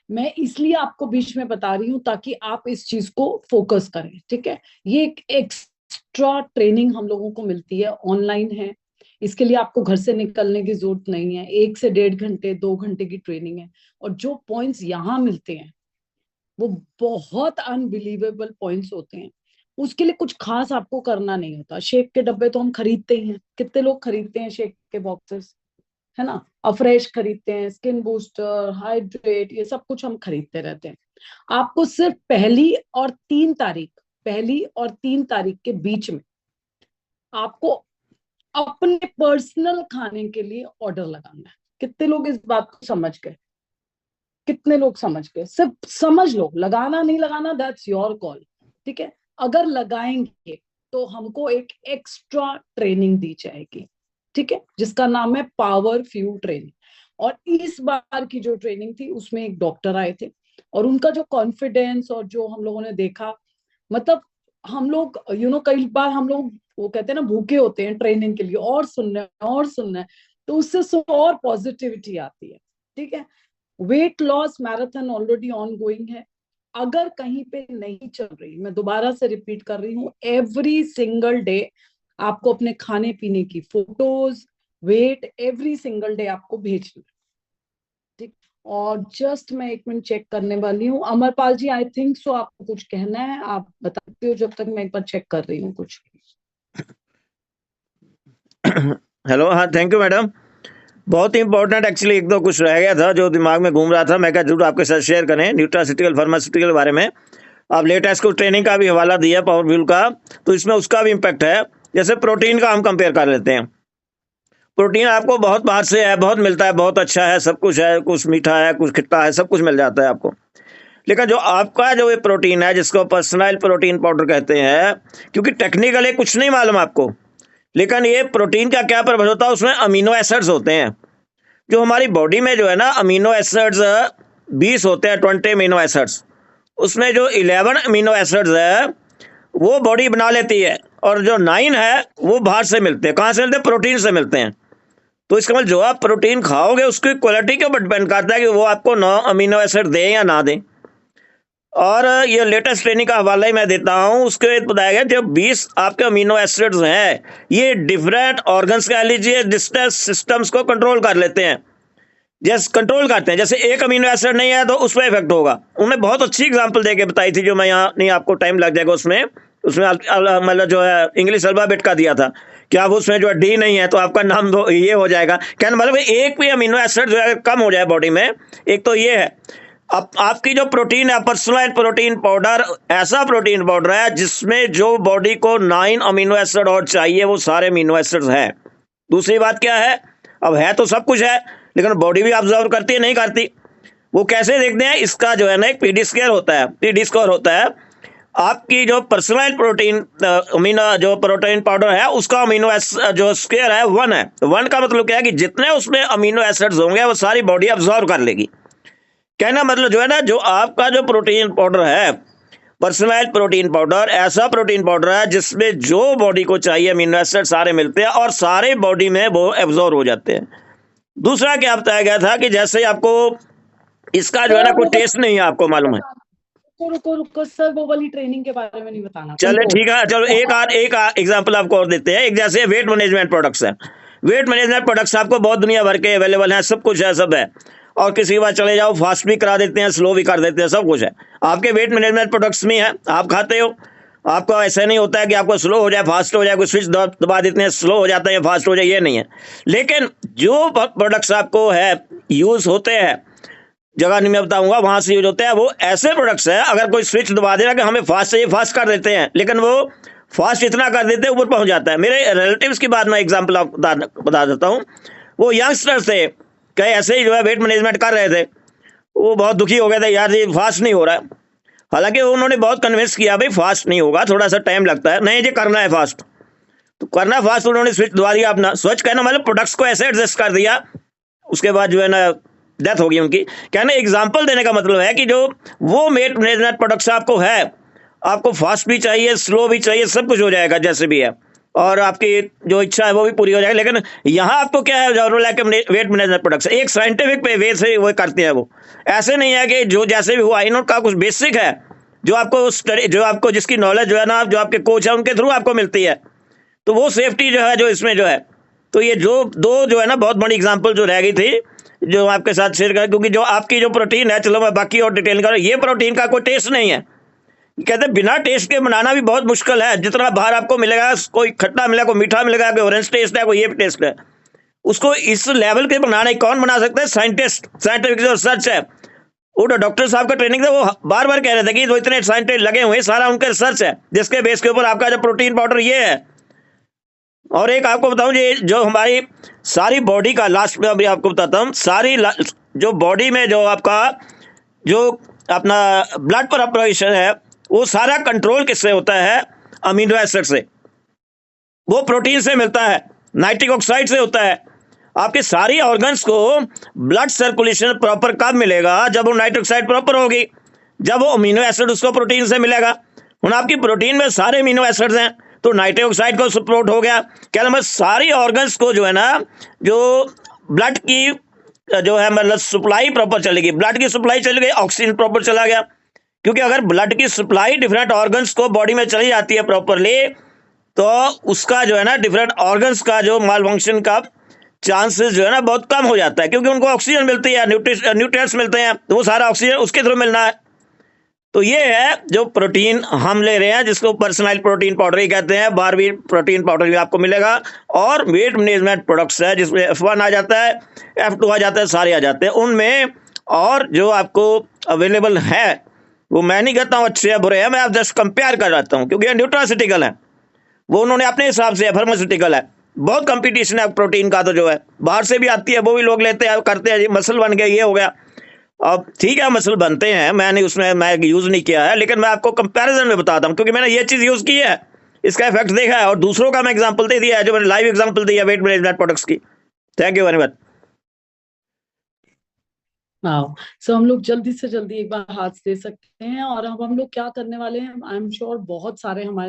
मैं इसलिए आपको बीच में बता रही हूँ ताकि आप इस चीज को फोकस करें, ठीक है। ये एक एक्स्ट्रा ट्रेनिंग हम लोगों को मिलती है, ऑनलाइन है। इसके लिए आपको घर से निकलने की जरूरत नहीं है। 1 से 1.5 घंटे 2 घंटे की ट्रेनिंग है। और जो पॉइंट्स यहाँ मिलते हैं वो बहुत अनबिलीवेबल पॉइंट्स होते हैं। उसके लिए कुछ खास आपको करना नहीं होता। शेक के डब्बे तो हम खरीदते ही हैं, कितने लोग खरीदते हैं शेक के बॉक्सेस, है ना। अफ्रेश खरीदते हैं, स्किन बूस्टर, हाइड्रेट, ये सब कुछ हम खरीदते रहते हैं। आपको सिर्फ पहली और 3 तारीख के बीच में आपको अपने पर्सनल खाने के लिए ऑर्डर लगाना है। कितने लोग इस बात को समझ गए? कितने लोग समझ गए? सिर्फ समझ लो, लगाना नहीं लगाना दैट्स योर कॉल, ठीक है। अगर लगाएंगे तो हमको एक एक्स्ट्रा ट्रेनिंग दी जाएगी, ठीक है, जिसका नाम है पावर फ्यू ट्रेनिंग। और इस बार की जो ट्रेनिंग थी उसमें एक डॉक्टर आए थे, और उनका जो कॉन्फिडेंस और जो हम लोगों ने देखा, मतलब हम लोग कई बार हम लोग वो कहते हैं ना, भूखे होते हैं ट्रेनिंग के लिए, और सुनना है, तो उससे और पॉजिटिविटी आती है, ठीक है। Weight loss marathon already on going है। अगर कहीं पे नहीं चल रही, मैं दोबारा से रिपीट कर रही हूँ, एवरी सिंगल डे आपको अपने खाने पीने की photos, weight every single day आपको भेजना, ठीक। और जस्ट मैं 1 मिनट चेक करने वाली हूँ। अमरपाल जी, आई थिंक सो आपको कुछ कहना है, आप बताते हो जब तक मैं एक बार चेक कर रही हूँ कुछ। हेलो, हाँ थैंक यू मैडम। बहुत ही इंपॉर्टेंट एक्चुअली एक दो कुछ रह गया था जो दिमाग में घूम रहा था, मैं क्या जरूर आपके साथ शेयर करें। न्यूट्रासिटिकल फार्मास्यूटिकल के बारे में आप लेटेस्ट को ट्रेनिंग का भी हवाला दिया, पावरफ्यूल का, तो इसमें उसका भी इम्पैक्ट है। जैसे प्रोटीन का हम कंपेयर कर लेते हैं। प्रोटीन आपको बहुत बाहर से है, बहुत मिलता है, बहुत अच्छा है, सब कुछ है, कुछ मीठा है, कुछ खट्टा है, सब कुछ मिल जाता है आपको। लेकिन जो आपका जो ये प्रोटीन है जिसको पर्सनलाइज्ड प्रोटीन पाउडर कहते हैं, क्योंकि टेक्निकली कुछ नहीं मालूम आपको, लेकिन ये प्रोटीन का क्या पर्पज होता है, उसमें अमीनो एसिड्स होते हैं। जो हमारी बॉडी में जो है ना अमीनो एसिड्स 20 होते हैं, 20 अमीनो एसिड्स। उसमें जो 11 अमीनो एसिड्स है वो बॉडी बना लेती है, और जो 9 है वो बाहर से मिलते हैं। कहाँ से मिलते हैं? प्रोटीन से मिलते हैं। तो इसका मतलब जो आप प्रोटीन खाओगे उसकी क्वालिटी के ऊपर डिपेंड करता है कि वो आपको 9 अमीनो एसिड दें या ना दें। और ये लेटेस्ट ट्रेनिंग का हवाला ही मैं देता हूँ, उसके बताया गया जो 20 आपके अमीनो एसिड्स हैं ये डिफरेंट ऑर्गन्स कह लीजिए, डिस्टेंस सिस्टम्स को कंट्रोल कर लेते हैं, जैसे कंट्रोल करते हैं। जैसे एक अमीनो एसिड नहीं है तो उस पर इफेक्ट होगा। उन्होंने बहुत अच्छी एग्जांपल देके बताई थी, जो मैं यहाँ नहीं, आपको टाइम लग जाएगा उसमें। उसमें मतलब जो है इंग्लिश अल्फाबेट का दिया था कि आप उसमें जो है डी नहीं है तो आपका नाम तो ये हो जाएगा। कहने मतलब एक भी अमीनो एसिड जो है कम हो जाए बॉडी में, एक तो ये है। अब आपकी जो प्रोटीन है, पर्सनलाइज्ड प्रोटीन पाउडर, ऐसा प्रोटीन पाउडर है जिसमें जो बॉडी को 9 अमीनो एसिड और चाहिए वो सारे अमीनो एसिड्स हैं। दूसरी बात क्या है, अब है तो सब कुछ है, लेकिन बॉडी भी ऑब्जर्व करती है नहीं करती। वो कैसे देखते हैं? इसका जो है ना एक पीडी स्क्वायर होता है, पीडी स्कोर होता है। आपकी जो पर्सनलाइज्ड प्रोटीन अमीनो जो प्रोटीन पाउडर है उसका अमीनो जो स्क्वायर है 1 है। 1 का मतलब क्या है कि जितने उसमें अमीनो एसिड्स होंगे वो सारी बॉडी ऑब्जर्व कर लेगी। कहना मतलब जो है ना, जो आपका जो प्रोटीन पाउडर है, पर्सनलाइज्ड प्रोटीन पाउडर, ऐसा प्रोटीन पाउडर है जिसमें जो बॉडी को चाहिए अमीनो एसिड सारे मिलते हैं और सारे बॉडी में वो एब्जॉर्ब हो जाते हैं। दूसरा क्या बताया गया था कि जैसे आपको इसका जो है ना कोई टेस्ट नहीं है, आपको मालूम है। रुको रुको रुको सर, वो वाली ट्रेनिंग के बारे में नहीं बताना चले तुमको। ठीक है, चलो एक एग्जांपल आपको और देते हैं। एक जैसे वेट मैनेजमेंट प्रोडक्ट्स है। वेट मैनेजमेंट प्रोडक्ट्स आपको बहुत दुनिया भर के अवेलेबल हैं, सब कुछ है, सब है। और किसी के बाद चले जाओ, फास्ट भी करा देते हैं, स्लो भी कर देते हैं, सब कुछ है आपके वेट मैनेजमेंट प्रोडक्ट्स में है, आप खाते हो। आपको ऐसा नहीं होता है कि आपको स्लो हो जाए, फास्ट हो जाए, कोई स्विच दबा देते हैं स्लो हो जाता है या फास्ट हो जाए, ये नहीं है। लेकिन जो प्रोडक्ट्स आपको है यूज होते हैं, जगह नहीं मैं बताऊंगा, वहां से यूज होते हैं, वो ऐसे प्रोडक्ट्स हैं अगर कोई स्विच दबा देगा कि हमें फास्ट चाहिए, फास्ट कर देते हैं, लेकिन वो फास्ट इतना कर देते हैं ऊपर पहुंच जाता है। मेरे रिलेटिव्स की बात मैं एग्जांपल बता देता हूँ। वो यंगस्टर्स थे, कई ऐसे ही जो है वेट मैनेजमेंट कर रहे थे। वो बहुत दुखी हो गए थे, यार ये फास्ट नहीं हो रहा है। हालांकि उन्होंने बहुत कन्विंस किया, भाई फास्ट नहीं होगा, थोड़ा सा टाइम लगता है, नहीं जी करना है फास्ट, तो करना फास्ट। उन्होंने स्विच दबा दिया अपना, स्विच कहना मतलब प्रोडक्ट्स को ऐसे एडजस्ट कर दिया, उसके बाद जो है ना डेथ होगी उनकी। कहने एग्जांपल देने का मतलब है कि जो वो वेट मैनेजमेंट प्रोडक्ट्स आपको है, आपको फास्ट भी चाहिए, स्लो भी चाहिए, सब कुछ हो जाएगा जैसे भी है। और आपकी जो इच्छा है वो भी पूरी हो जाएगी। लेकिन यहाँ आपको क्या है, वेट मैनेजमेंट प्रोडक्ट्स एक साइंटिफिक वे से वो करते हैं। वो ऐसे नहीं है कि जो जैसे भी हुआ, इन्होंने का कुछ बेसिक है जो आपको स्टडी, जो आपको जिसकी नॉलेज जो है ना, जो आपके कोच है उनके थ्रू आपको मिलती है, तो वो सेफ्टी जो है जो इसमें जो है। तो ये जो दो जो है ना बहुत बड़ी एग्जांपल जो रह गई थी जो आपके साथ शेयर करें, क्योंकि जो आपकी जो प्रोटीन है, चलो मैं बाकी और डिटेल कर, ये प्रोटीन का कोई टेस्ट नहीं है। कहते हैं बिना टेस्ट के बनाना भी बहुत मुश्किल है। जितना बाहर आपको मिलेगा, कोई खट्टा मिलेगा, कोई मीठा मिलेगा, कोई ऑरेंज टेस्ट है, कोई ये टेस्ट है, उसको इस लेवल के बनाना कौन बना सकता है? साइंटिस्ट, साइंटिफिक जो रिसर्च है। वो डॉक्टर साहब का ट्रेनिंग था, वो बार बार कह रहे थे कि जो इतने साइंटिस्ट लगे हुए सारा उनका रिसर्च है, जिसके बेस के ऊपर आपका जो प्रोटीन पाउडर ये है। और एक आपको बताऊं, ये जो हमारी सारी बॉडी का, लास्ट में अभी आपको बताता हूँ, सारी जो बॉडी में जो आपका जो अपना ब्लड प्रेशर है, वो सारा कंट्रोल किससे होता है? अमीनो एसिड से। वो प्रोटीन से मिलता है, नाइट्रिक ऑक्साइड से होता है। आपके सारी ऑर्गन्स को ब्लड सर्कुलेशन प्रॉपर कब मिलेगा? जब वो नाइट्रिक ऑक्साइड प्रॉपर होगी, जब वो अमीनो एसिड उसको प्रोटीन से मिलेगा। ਹੁਣ आपकी प्रोटीन में सारे अमीनो एसिड्स हैं, तो नाइट्रिक ऑक्साइड का सपोर्ट हो गया। क्या मतलब सारी ऑर्गन्स को जो है ना, जो ब्लड की जो है मतलब सप्लाई प्रॉपर चलेगी, ब्लड की सप्लाई चली गई, ऑक्सीजन प्रॉपर चला गया। क्योंकि अगर ब्लड की सप्लाई डिफरेंट ऑर्गन्स को बॉडी में चली जाती है प्रॉपरली, तो उसका जो है ना डिफरेंट ऑर्गन्स का जो माल फंक्शन का चांसेस जो है ना बहुत कम हो जाता है, क्योंकि उनको ऑक्सीजन मिलती है, न्यूट्रिएंट्स मिलते हैं, तो वो सारा ऑक्सीजन उसके थ्रू मिलना है। तो ये है जो प्रोटीन हम ले रहे हैं, जिसको पर्सनलाइज्ड प्रोटीन पाउडर ही कहते हैं। बारबीट प्रोटीन पाउडर भी आपको मिलेगा, और वेट मैनेजमेंट प्रोडक्ट्स है जिसमें F1 आ जाता है, F2 आ जाता है, सारे आ जाते हैं उनमें। और जो आपको अवेलेबल है वो मैं नहीं कहता हूँ अच्छे है बुरे हैं, मैं आप जस्ट कंपेयर कर रहा हूँ, क्योंकि न्यूट्रासिटिकल है, वो उन्होंने अपने हिसाब से, फार्मास्यूटिकल है। बहुत कंपटीशन है प्रोटीन का, तो जो है बाहर से भी आती है, वो भी लोग लेते हैं, करते हैं, मसल बन गया, ये हो गया। अब ठीक है, मसल बनते हैं, मैंने उसमें मैं यूज़ नहीं किया है, लेकिन मैं आपको कंपैरिजन में बताता हूँ, क्योंकि मैंने ये चीज़ यूज़ की है, इसका इफेक्ट देखा है, और दूसरों का मैं एग्जांपल दे दिया है, जो मैंने लाइव एग्जांपल दिया वेट मैनेजमेंट प्रोडक्ट्स की। Thank you very much. हाँ, सो हम लोग जल्दी से जल्दी एक बार हाथ दे सकते हैं। और अब हम लोग क्या करने वाले हैं, आई एम श्योर बहुत सारे हमारे